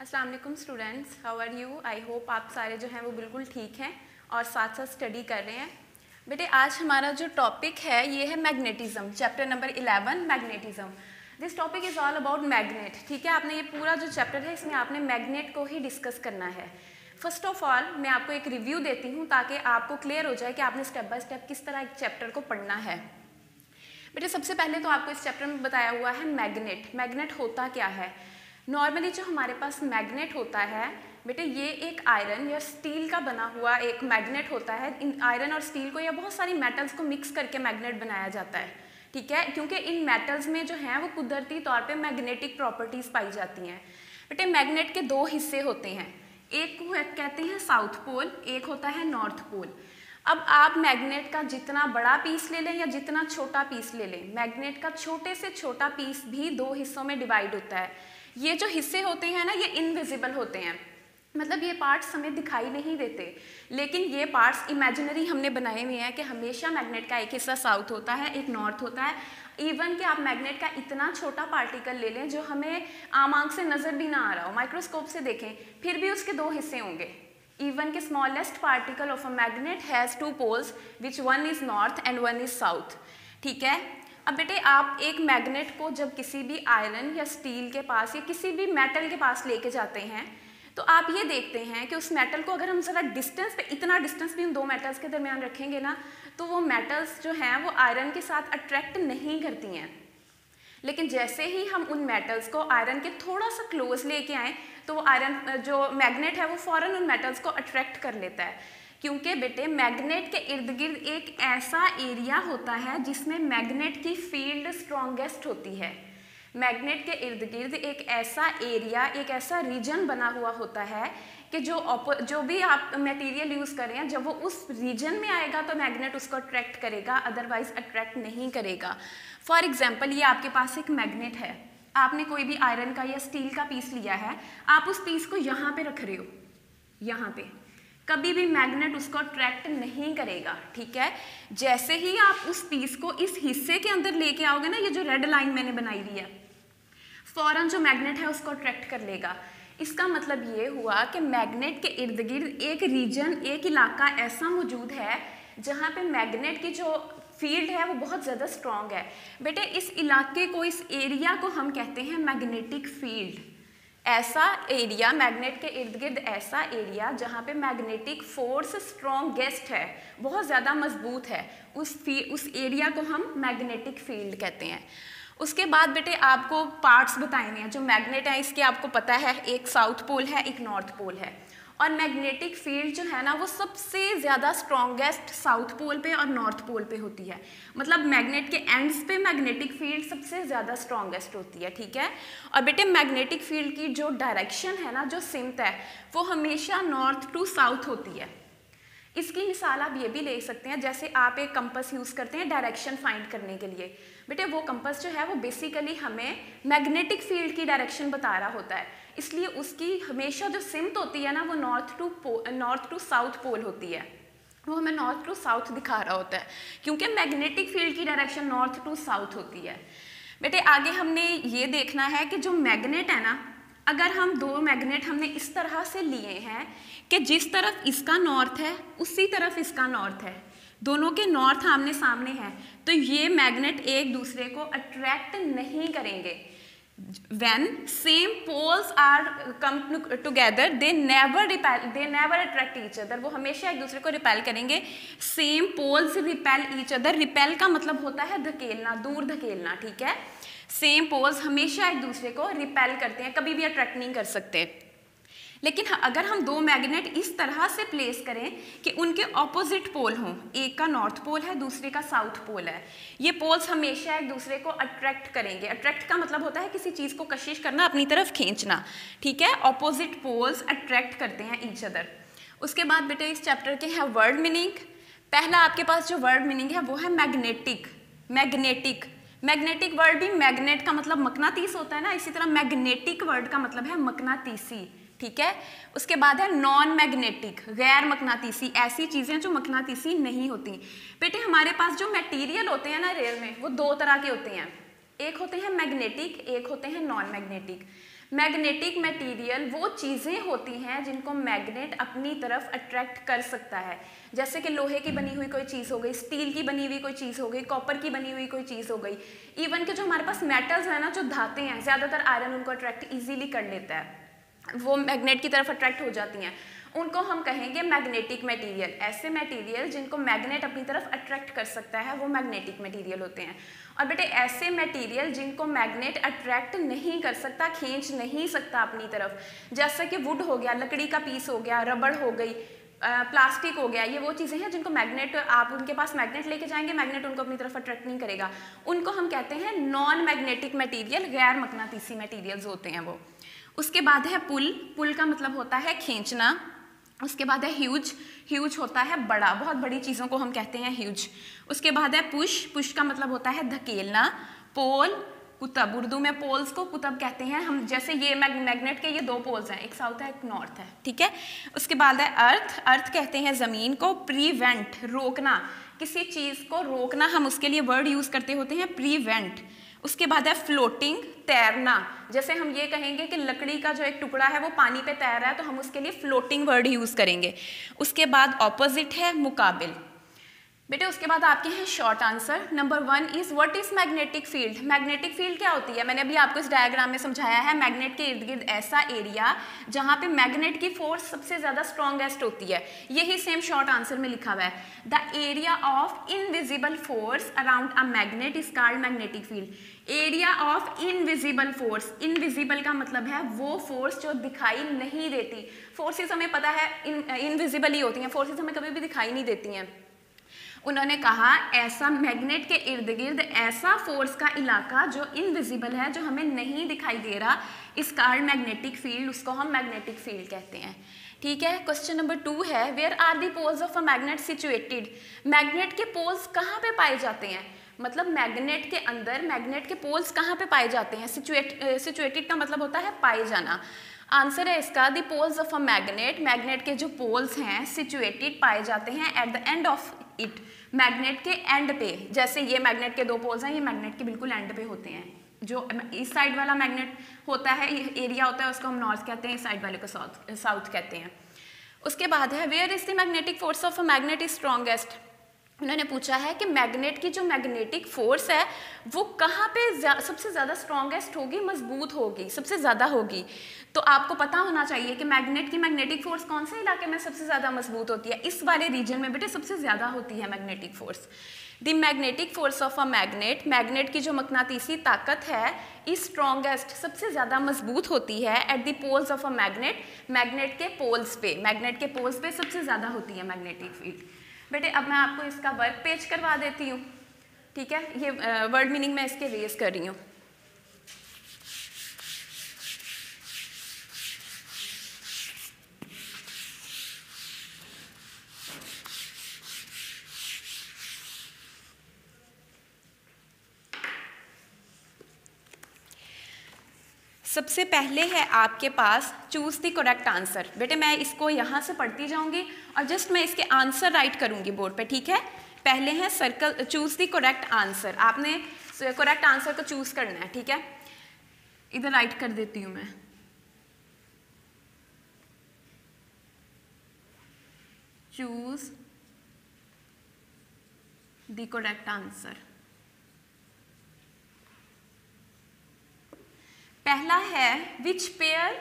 अस्सलाम वालेकुम students, how are you. I hope आप सारे जो हैं वो बिल्कुल ठीक हैं और साथ साथ स्टडी कर रहे हैं। बेटे आज हमारा जो टॉपिक है ये है magnetism, chapter number 11 magnetism. This topic is all about magnet. ठीक है, आपने ये पूरा जो चैप्टर है इसमें आपने मैग्नेट को ही डिस्कस करना है। फर्स्ट ऑफ ऑल मैं आपको एक रिव्यू देती हूँ ताकि आपको क्लियर हो जाए कि आपने स्टेप बाय स्टेप किस तरह एक चैप्टर को पढ़ना है। बेटे सबसे पहले तो आपको इस चैप्टर में बताया हुआ है मैग्नेट। मैग्नेट होता क्या है? नॉर्मली जो हमारे पास मैग्नेट होता है बेटे ये एक आयरन या स्टील का बना हुआ एक मैग्नेट होता है। इन आयरन और स्टील को या बहुत सारी मेटल्स को मिक्स करके मैग्नेट बनाया जाता है। ठीक है, क्योंकि इन मेटल्स में जो है वो कुदरती तौर पे मैग्नेटिक प्रॉपर्टीज पाई जाती हैं। बेटे मैग्नेट के दो हिस्से होते हैं, एक को कहते हैं साउथ पोल, एक होता है नॉर्थ पोल। अब आप मैग्नेट का जितना बड़ा पीस ले लें या जितना छोटा पीस ले लें, मैग्नेट का छोटे से छोटा पीस भी दो हिस्सों में डिवाइड होता है। ये जो हिस्से होते हैं ना ये इनविजिबल होते हैं, मतलब ये पार्ट्स हमें दिखाई नहीं देते, लेकिन ये पार्ट्स इमेजिनरी हमने बनाए हुए हैं कि हमेशा मैग्नेट का एक हिस्सा साउथ होता है, एक नॉर्थ होता है। इवन कि आप मैग्नेट का इतना छोटा पार्टिकल ले लें जो हमें आम आंख से नज़र भी ना आ रहा हो, माइक्रोस्कोप से देखें फिर भी उसके दो हिस्से होंगे। इवन के smallest particle of a magnet has two poles which one is north and one is south. ठीक है, अब बेटे आप एक मैग्नेट को जब किसी भी आयरन या स्टील के पास या किसी भी मेटल के पास लेके जाते हैं तो आप ये देखते हैं कि उस मेटल को अगर हम ज़रा डिस्टेंस पे, इतना डिस्टेंस भी उन दो मेटल्स के दरमियान रखेंगे ना तो वो मेटल्स जो हैं वो आयरन के साथ अट्रैक्ट नहीं करती हैं। लेकिन जैसे ही हम उन मेटल्स को आयरन के थोड़ा सा क्लोज लेके आएँ तो वो आयरन जो मैग्नेट है वो फ़ौरन उन मेटल्स को अट्रैक्ट कर लेता है, क्योंकि बेटे मैग्नेट के इर्द गिर्द एक ऐसा एरिया होता है जिसमें मैग्नेट की फील्ड स्ट्रॉन्गेस्ट होती है। मैग्नेट के इर्द गिर्द एक ऐसा एरिया, एक ऐसा रीजन बना हुआ होता है कि जो भी आप मटेरियल यूज़ कर रहे हैं जब वो उस रीजन में आएगा तो मैग्नेट उसको अट्रैक्ट करेगा, अदरवाइज अट्रैक्ट नहीं करेगा। फॉर एग्जाम्पल ये आपके पास एक मैग्नेट है, आपने कोई भी आयरन का या स्टील का पीस लिया है, आप उस पीस को यहाँ पे रख रहे हो, यहाँ पे कभी भी मैग्नेट उसको अट्रैक्ट नहीं करेगा। ठीक है, जैसे ही आप उस पीस को इस हिस्से के अंदर लेके आओगे ना, ये जो रेड लाइन मैंने बनाई हुई है, फौरन जो मैग्नेट है उसको अट्रैक्ट कर लेगा। इसका मतलब ये हुआ कि मैग्नेट के इर्द गिर्द एक रीजन, एक इलाका ऐसा मौजूद है जहाँ पे मैग्नेट की जो फील्ड है वो बहुत ज़्यादा स्ट्रॉन्ग है। बेटे इस इलाके को, इस एरिया को हम कहते हैं मैग्नेटिक फील्ड। ऐसा एरिया, मैग्नेट के इर्द गिर्द ऐसा एरिया जहाँ पे मैग्नेटिक फोर्स स्ट्रॉन्गेस्ट है, बहुत ज़्यादा मजबूत है, उस एरिया को हम मैग्नेटिक फील्ड कहते हैं। उसके बाद बेटे आपको पार्ट्स बताए हैं जो मैग्नेट है, इसके आपको पता है एक साउथ पोल है, एक नॉर्थ पोल है, और मैग्नेटिक फील्ड जो है ना वो सबसे ज़्यादा स्ट्रॉन्गेस्ट साउथ पोल पे और नॉर्थ पोल पे होती है। मतलब मैग्नेट के एंड्स पे मैग्नेटिक फील्ड सबसे ज़्यादा स्ट्रॉन्गेस्ट होती है। ठीक है, और बेटे मैग्नेटिक फील्ड की जो डायरेक्शन है ना, जो सिमत है, वो हमेशा नॉर्थ टू साउथ होती है। इसकी मिसाल आप ये भी ले सकते हैं, जैसे आप एक कंपास यूज़ करते हैं डायरेक्शन फाइंड करने के लिए। बेटे वो कंपास जो है वो बेसिकली हमें मैग्नेटिक फील्ड की डायरेक्शन बता रहा होता है, इसलिए उसकी हमेशा जो सिमत होती है ना वो नॉर्थ टू साउथ पोल होती है, वो हमें नॉर्थ टू साउथ दिखा रहा होता है, क्योंकि मैग्नेटिक फील्ड की डायरेक्शन नॉर्थ टू साउथ होती है। बेटे आगे हमने ये देखना है कि जो मैग्नेट है ना, अगर हम दो मैग्नेट हमने इस तरह से लिए हैं कि जिस तरफ इसका नॉर्थ है उसी तरफ इसका नॉर्थ है, दोनों के नॉर्थ आमने सामने हैं, तो ये मैग्नेट एक दूसरे को अट्रैक्ट नहीं करेंगे। When same poles are come together, they never attract each other. वो हमेशा एक दूसरे को रिपेल करेंगे। Same poles repel each other. Repel का मतलब होता है धकेलना, दूर धकेलना। ठीक है, सेम पोल्स हमेशा एक दूसरे को रिपेल करते हैं, कभी भी अट्रैक्ट नहीं कर सकते। लेकिन अगर हम दो मैग्नेट इस तरह से प्लेस करें कि उनके ऑपोजिट पोल हों, एक का नॉर्थ पोल है, दूसरे का साउथ पोल है, ये पोल्स हमेशा एक दूसरे को अट्रैक्ट करेंगे। अट्रैक्ट का मतलब होता है किसी चीज़ को कशिश करना, अपनी तरफ खींचना। ठीक है, ऑपोजिट पोल्स अट्रैक्ट करते हैं ईच अदर। उसके बाद बेटे इस चैप्टर के हैं वर्ड मीनिंग। पहला आपके पास जो वर्ड मीनिंग है वो है मैग्नेटिक। मैग्नेटिक वर्ड भी, मैग्नेट का मतलब मकनातीस होता है ना, इसी तरह मैग्नेटिक वर्ड का मतलब है मकनातीसी। ठीक है, उसके बाद है नॉन मैग्नेटिक, गैर मकनातीसी, ऐसी चीज़ें जो मकनातीसी नहीं होती। बेटे हमारे पास जो मटेरियल होते हैं ना रेयर में, वो दो तरह के होते हैं, एक होते हैं मैग्नेटिक, एक होते हैं नॉन मैग्नेटिक। मैग्नेटिक मटेरियल वो चीज़ें होती हैं जिनको मैग्नेट अपनी तरफ अट्रैक्ट कर सकता है, जैसे कि लोहे की बनी हुई कोई चीज़ हो गई, स्टील की बनी हुई कोई चीज़ हो गई, कॉपर की बनी हुई कोई चीज़ हो गई, इवन कि जो हमारे पास मेटल्स हैं ना, जो धातें हैं, ज़्यादातर आयरन उनको अट्रैक्ट ईजीली कर लेता है, वो मैग्नेट की तरफ अट्रैक्ट हो जाती हैं, उनको हम कहेंगे मैग्नेटिक मटेरियल। ऐसे मटेरियल जिनको मैग्नेट अपनी तरफ अट्रैक्ट कर सकता है वो मैग्नेटिक मटेरियल होते हैं। और बेटे ऐसे मटेरियल जिनको मैग्नेट अट्रैक्ट नहीं कर सकता, खींच नहीं सकता अपनी तरफ, जैसे कि वुड हो गया, लकड़ी का पीस हो गया, रबड़ हो गई, प्लास्टिक हो गया, ये वो चीज़ें हैं जिनको मैग्नेट, आप उनके पास मैग्नेट लेके जाएंगे, मैग्नेट उनको अपनी तरफ अट्रैक्ट नहीं करेगा, उनको हम कहते हैं नॉन मैग्नेटिक मटेरियल, गैर मकनातीसी मटेरियल्स होते हैं वो। उसके बाद है पुल, पुल का मतलब होता है खींचना। उसके बाद है ह्यूज, ह्यूज होता है बड़ा, बहुत बड़ी चीज़ों को हम कहते हैं ह्यूज। उसके बाद है पुश, पुश का मतलब होता है धकेलना। पोल, कुतब, उर्दू में पोल्स को कुतब कहते हैं हम, जैसे ये मैग्नेट के ये दो पोल्स हैं, एक साउथ है एक नॉर्थ है, ठीक है। उसके बाद है अर्थ, अर्थ कहते हैं ज़मीन को। प्रीवेंट, रोकना, किसी चीज़ को रोकना, हम उसके लिए वर्ड यूज़ करते होते हैं प्रीवेंट। उसके बाद है फ्लोटिंग, तैरना, जैसे हम ये कहेंगे कि लकड़ी का जो एक टुकड़ा है वो पानी पे तैर रहा है तो हम उसके लिए फ्लोटिंग वर्ड यूज़ करेंगे। उसके बाद ऑपोजिट है मुकाबिल। बेटे उसके बाद आपके हैं short answer. Number 1 is what is magnetic field. Magnetic field क्या होती है, मैंने अभी आपको इस डायग्राम में समझाया है। मैग्नेट के इर्द गिर्द ऐसा एरिया जहां पे मैग्नेट की फोर्स सबसे ज्यादा स्ट्रॉन्गेस्ट होती है, यही सेम शॉर्ट आंसर में लिखा हुआ है। The area of invisible force around a magnet is called magnetic field. Area of invisible force, invisible का मतलब है वो फोर्स जो दिखाई नहीं देती। फोर्सेस हमें पता है इनविजिबल ही होती हैं, फोर्सेस हमें कभी भी दिखाई नहीं देती हैं। उन्होंने कहा ऐसा मैग्नेट के इर्द गिर्द ऐसा फोर्स का इलाका जो इनविजिबल है, जो हमें नहीं दिखाई दे रहा, इस कॉल्ड मैग्नेटिक फील्ड, उसको हम मैग्नेटिक फील्ड कहते हैं। ठीक है। क्वेश्चन नंबर 2 है where are the poles of a magnet situated. Magnet के पोल्स कहाँ पे पाए जाते हैं, मतलब मैग्नेट के अंदर मैग्नेट के पोल्स कहाँ पे पाए जाते हैं। सिचुएटेड का मतलब होता है पाए जाना। आंसर है इसका the poles of a magnet, magnet के जो पोल्स हैं सिचुएटेड पाए जाते हैं at the end of it, magnet के एंड पे। जैसे ये मैग्नेट के 2 पोल्स हैं, ये मैग्नेट के बिल्कुल एंड पे होते हैं। जो इस साइड वाला मैग्नेट होता है, एरिया होता है, उसको हम नॉर्थ कहते हैं, इस साइड वाले को साउथ कहते हैं। उसके बाद है where is the magnetic force of a magnet is strongest. उन्होंने पूछा है कि मैग्नेट की जो मैग्नेटिक फोर्स है वो कहाँ पे सबसे ज़्यादा स्ट्रॉन्गेस्ट होगी, मजबूत होगी, सबसे ज़्यादा होगी। तो आपको पता होना चाहिए कि मैग्नेट की मैग्नेटिक फोर्स कौन से इलाके में सबसे ज़्यादा मजबूत होती है। इस वाले रीजन में बेटे सबसे ज़्यादा होती है magnetic force. The magnetic force of a magnet, magnet की जो मकनातीसी ताकत है इज स्ट्रॉन्गेस्ट, सबसे ज़्यादा मजबूत होती है at the poles of a magnet, magnet के पोल्स पे, मैग्नेट के पोल्स पे सबसे ज़्यादा होती है मैग्नेटिक फील्ड। बेटे अब मैं आपको इसका वर्क पेज करवा देती हूँ, ठीक है। ये वर्ड मीनिंग मैं इसके रेज कर रही हूँ। सबसे पहले है आपके पास चूज द करेक्ट आंसर। बेटे मैं इसको यहाँ से पढ़ती जाऊँगी और जस्ट मैं इसके आंसर राइट करूँगी बोर्ड पे, ठीक है। पहले है circle, choose the correct answer, आपने करेक्ट आंसर को चूज करना है, ठीक है। इधर राइट कर देती हूँ मैं। Choose the correct answer. पहला है which pair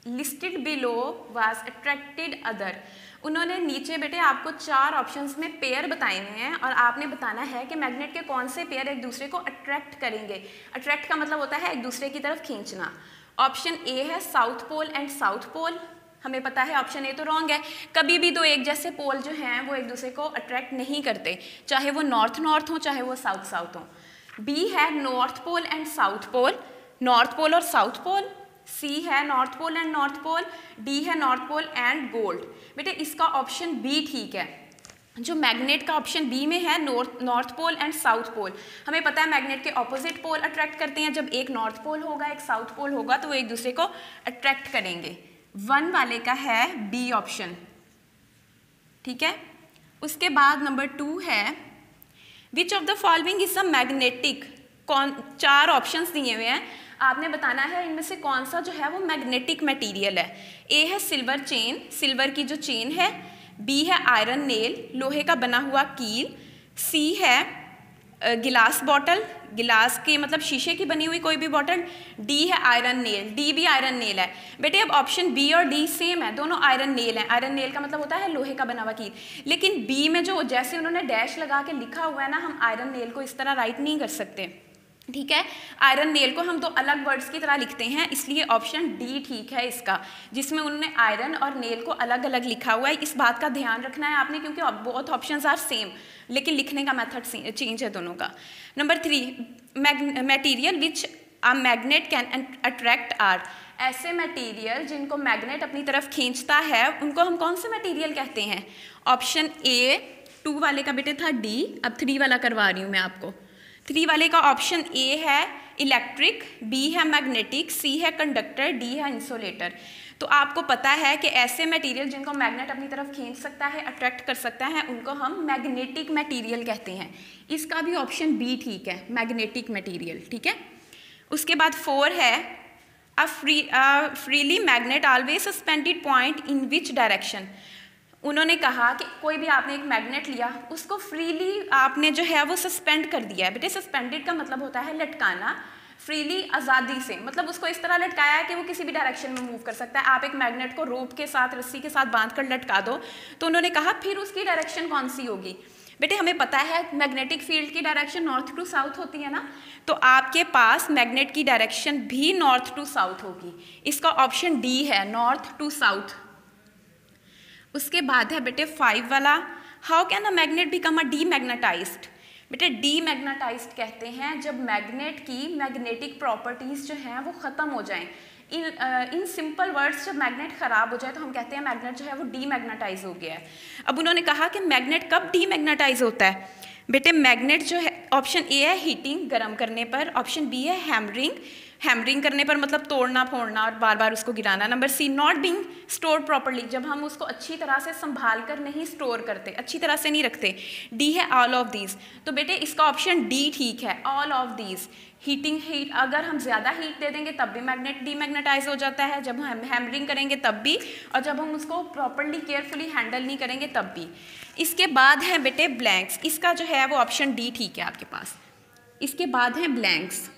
listed below was attracted other. उन्होंने नीचे बेटे आपको 4 ऑप्शंस में पेयर बताए हुए हैं और आपने बताना है कि मैग्नेट के कौन से पेयर एक दूसरे को अट्रैक्ट करेंगे। अट्रैक्ट का मतलब होता है एक दूसरे की तरफ खींचना। ऑप्शन ए है south pole and south pole, हमें पता है ऑप्शन ए तो रॉन्ग है। कभी भी 2 एक जैसे पोल जो हैं वो एक दूसरे को अट्रैक्ट नहीं करते, चाहे वो नॉर्थ नॉर्थ हो चाहे वो साउथ साउथ हो। बी है north pole and south pole, north pole और साउथ पोल। सी है north pole and north pole. D है नॉर्थ पोल एंड गोल्ड। बेटे इसका ऑप्शन बी ठीक है। जो मैग्नेट का ऑप्शन बी में है north pole and south pole, हमें पता है मैग्नेट के ऑपोजिट पोल अट्रैक्ट करते हैं। जब एक नॉर्थ पोल होगा एक साउथ पोल होगा तो वो एक दूसरे को अट्रैक्ट करेंगे। 1 वाले का है बी ऑप्शन, ठीक है। उसके बाद नंबर 2 है which of the following is a magnetic. 4 options दिए हुए हैं, आपने बताना है इनमें से कौन सा जो है वो मैग्नेटिक मटेरियल है। ए है सिल्वर चेन, सिल्वर की जो चेन है, बी है आयरन नेल, लोहे का बना हुआ कील, सी है गिलास बॉटल, गिलास के मतलब शीशे की बनी हुई कोई भी बॉटल, डी है आयरन नेल, डी भी आयरन नेल है। बेटे अब ऑप्शन बी और डी सेम है, दोनों आयरन नेल है। आयरन नेल का मतलब होता है लोहे का बना हुआ कील, लेकिन बी में जो जैसे उन्होंने डैश लगा के लिखा हुआ है ना, हम आयरन नेल को इस तरह राइट नहीं कर सकते, ठीक है। आयरन नेल को हम दो अलग वर्ड्स की तरह लिखते हैं, इसलिए ऑप्शन डी ठीक है इसका, जिसमें उन्होंने आयरन और नेल को अलग अलग लिखा हुआ है। इस बात का ध्यान रखना है आपने, क्योंकि बोथ ऑप्शंस आर सेम, लेकिन लिखने का मेथड चेंज है दोनों का। Number 3, material which a magnet can attract are. ऐसे मटेरियल जिनको मैग्नेट अपनी तरफ खींचता है उनको हम कौन से मटेरियल कहते हैं? ऑप्शन ए 2 वाले का बेटे था डी, अब 3 वाला करवा रही हूँ मैं आपको। 3 वाले का ऑप्शन ए है इलेक्ट्रिक, बी है मैग्नेटिक, सी है कंडक्टर, डी है इंसुलेटर। तो आपको पता है कि ऐसे मटेरियल जिनको मैग्नेट अपनी तरफ खींच सकता है, अट्रैक्ट कर सकता है, उनको हम मैग्नेटिक मटेरियल कहते हैं। इसका भी ऑप्शन बी ठीक है, मैग्नेटिक मटेरियल, ठीक है। उसके बाद 4 है freely magnet always suspended point in which direction. उन्होंने कहा कि कोई भी आपने एक मैग्नेट लिया, उसको फ्रीली आपने जो है वो सस्पेंड कर दिया है। बेटे सस्पेंडेड का मतलब होता है लटकाना, फ्रीली आज़ादी से, मतलब उसको इस तरह लटकाया है कि वो किसी भी डायरेक्शन में मूव कर सकता है। आप एक मैग्नेट को रोप के साथ, रस्सी के साथ बांध कर लटका दो, तो उन्होंने कहा फिर उसकी डायरेक्शन कौन सी होगी? बेटे हमें पता है मैग्नेटिक फील्ड की डायरेक्शन नॉर्थ टू साउथ होती है ना, तो आपके पास मैग्नेट की डायरेक्शन भी नॉर्थ टू साउथ होगी। इसका ऑप्शन डी है, नॉर्थ टू साउथ। उसके बाद है बेटे 5 वाला, how can a magnet become a demagnetized. बेटे डीमैग्नेटाइज्ड कहते हैं जब मैग्नेट की मैग्नेटिक प्रॉपर्टीज जो हैं वो ख़त्म हो जाएं। इन सिंपल वर्ड्स, जब मैग्नेट ख़राब हो जाए तो हम कहते हैं मैग्नेट जो है वो डीमैग्नेटाइज हो गया है। अब उन्होंने कहा कि मैग्नेट कब डीमैग्नेटाइज होता है? बेटे मैग्नेट जो है, ऑप्शन ए है हीटिंग, गर्म करने पर, ऑप्शन बी है हैमरिंग, हैमरिंग करने पर मतलब तोड़ना फोड़ना और बार बार उसको गिराना, number C not being stored properly, जब हम उसको अच्छी तरह से संभाल कर नहीं स्टोर करते, अच्छी तरह से नहीं रखते, डी है ऑल ऑफ दीज। तो बेटे इसका ऑप्शन डी ठीक है, ऑल ऑफ दीज। हीट, अगर हम ज़्यादा हीट दे देंगे तब भी मैग्नेट डीमैग्नेटाइज हो जाता है, जब हम हैमरिंग करेंगे तब भी, और जब हम उसको प्रॉपर्ली केयरफुली हैंडल नहीं करेंगे तब भी। इसके बाद है बेटे ब्लैंक्स, इसका जो है वो ऑप्शन डी ठीक है आपके पास। इसके बाद है ब्लैंक्स।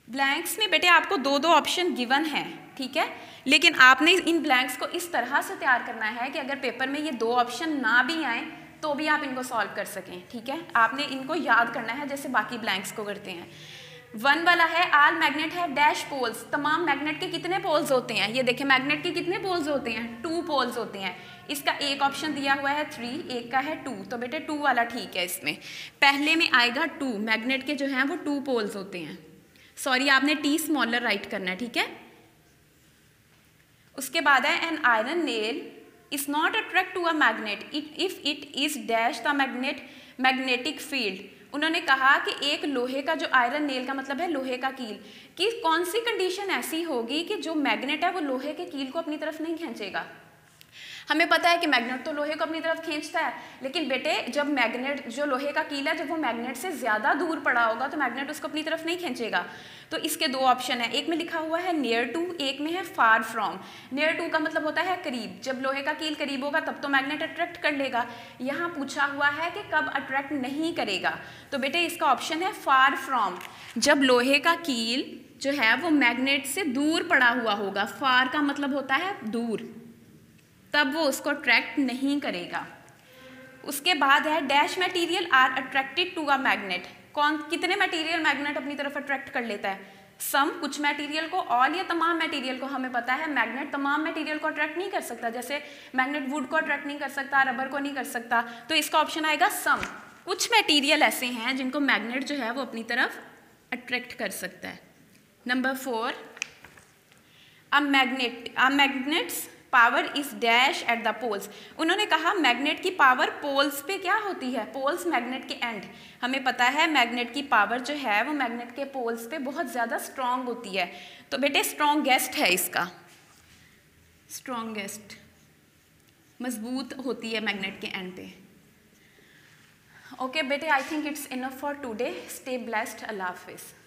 ब्लैंक्स में बेटे आपको दो ऑप्शन गिवन है, ठीक है, लेकिन आपने इन ब्लैंक्स को इस तरह से तैयार करना है कि अगर पेपर में ये 2 ऑप्शन ना भी आए तो भी आप इनको सॉल्व कर सकें, ठीक है। आपने इनको याद करना है जैसे बाकी ब्लैंक्स को करते हैं। 1 वाला है आल मैग्नेट है डैश पोल्स, तमाम मैग्नेट के कितने पोल्स होते हैं? ये देखें मैग्नेट के कितने पोल्स होते हैं? 2 पोल्स होते हैं। इसका एक ऑप्शन दिया हुआ है 3, एक का है 2, तो बेटे 2 वाला ठीक है। इसमें पहले में आएगा 2, मैग्नेट के जो हैं वो 2 पोल्स होते हैं। सॉरी, आपने टी स्मॉलर राइट करना है, ठीक है। उसके बाद है an iron nail is not attract to a magnet if it is dash the magnetic field. उन्होंने कहा कि एक लोहे का, जो आयरन नेल का मतलब है लोहे का कील, कि कौन सी कंडीशन ऐसी होगी कि जो मैग्नेट है वो लोहे के कील को अपनी तरफ नहीं खींचेगा। हमें पता है कि मैग्नेट तो लोहे को अपनी तरफ खींचता है, लेकिन बेटे जब मैग्नेट, जो लोहे का कील है, जब वो मैग्नेट से ज़्यादा दूर पड़ा होगा तो मैग्नेट उसको अपनी तरफ नहीं खींचेगा। तो इसके 2 ऑप्शन है, एक में लिखा हुआ है नियर टू, एक में है फार फ्रॉम। नियर टू का मतलब होता है करीब, जब लोहे का कील करीब होगा तब तो मैग्नेट अट्रैक्ट कर लेगा। यहाँ पूछा हुआ है कि कब अट्रैक्ट नहीं करेगा, तो बेटे इसका ऑप्शन है फार फ्रॉम, जब लोहे का कील जो है वो मैग्नेट से दूर पड़ा हुआ होगा। फार का मतलब होता है दूर, तब वो उसको अट्रैक्ट नहीं करेगा। उसके बाद है dash material are attracted to a magnet, कितने मटेरियल मैग्नेट अपनी तरफ अट्रैक्ट कर लेता है? सम, कुछ मटेरियल को, ऑल या तमाम मटेरियल को। हमें पता है मैग्नेट तमाम मटेरियल को अट्रैक्ट नहीं कर सकता, जैसे मैग्नेट वुड को अट्रैक्ट नहीं कर सकता, रबर को नहीं कर सकता, तो इसका ऑप्शन आएगा सम। कुछ मटेरियल ऐसे हैं जिनको मैग्नेट जो है वो अपनी तरफ अट्रैक्ट कर सकता है। Number 4, a magnet's power is dash at the poles. उन्होंने कहा मैग्नेट की पावर पोल्स पे क्या होती है? पोल्स मैग्नेट के एंड। हमें पता है मैग्नेट की पावर जो है वो मैग्नेट के पोल्स पे बहुत ज़्यादा स्ट्रॉन्ग होती है। तो बेटे स्ट्रॉन्गेस्ट है इसका, स्ट्रॉन्गेस्ट, मजबूत होती है मैग्नेट के एंड पे। ओके बेटे, I think it's enough for today. Stay blessed. अल्लाह हाफिज़।